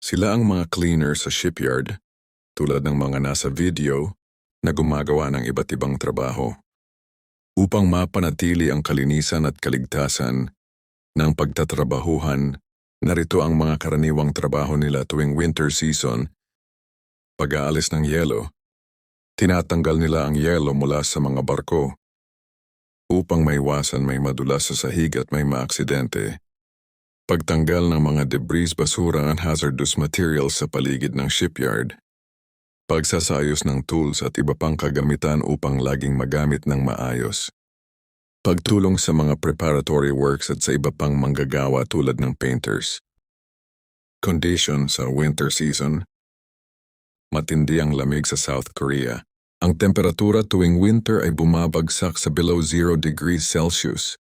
Sila ang mga cleaner sa shipyard, tulad ng mga nasa video na gumagawa ng iba't ibang trabaho. Upang mapanatili ang kalinisan at kaligtasan ng pagtatrabahuhan, narito ang mga karaniwang trabaho nila tuwing winter season. Pag-aalis ng yelo, tinatanggal nila ang yelo mula sa mga barko upang maiwasan may madulas sa sahig at may maaksidente. Pagtanggal ng mga debris, basura at hazardous materials sa paligid ng shipyard. Pagsasayos ng tools at iba pang kagamitan upang laging magamit ng maayos. Pagtulong sa mga preparatory works at sa iba pang manggagawa tulad ng painters. Condition sa winter season. Matindi ang lamig sa South Korea. Ang temperatura tuwing winter ay bumabagsak sa below 0 degrees Celsius.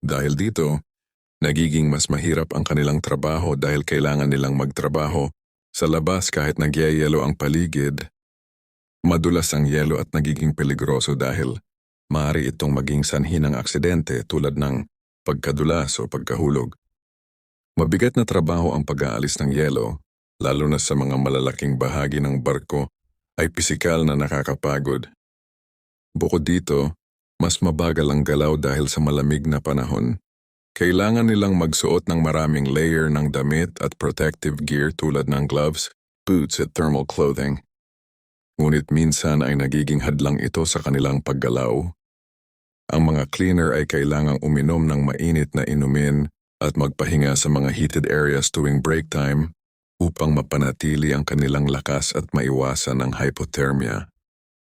Dahil dito, nagiging mas mahirap ang kanilang trabaho dahil kailangan nilang magtrabaho sa labas kahit nagyayelo ang paligid. Madulas ang yelo at nagiging peligroso dahil maaari itong maging sanhi ng aksidente tulad ng pagkadulas o pagkahulog. Mabigat na trabaho ang pag-aalis ng yelo, lalo na sa mga malalaking bahagi ng barko, ay pisikal na nakakapagod. Bukod dito, mas mabagal ang galaw dahil sa malamig na panahon. Kailangan nilang magsuot ng maraming layer ng damit at protective gear tulad ng gloves, boots at thermal clothing. Ngunit minsan ay nagiging hadlang ito sa kanilang paggalaw. Ang mga cleaner ay kailangang uminom ng mainit na inumin at magpahinga sa mga heated areas tuwing break time upang mapanatili ang kanilang lakas at maiwasan ang hypothermia.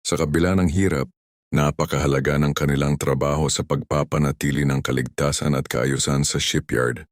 Sa kabila ng hirap, napakahalaga ng kanilang trabaho sa pagpapanatili ng kaligtasan at kaayusan sa shipyard.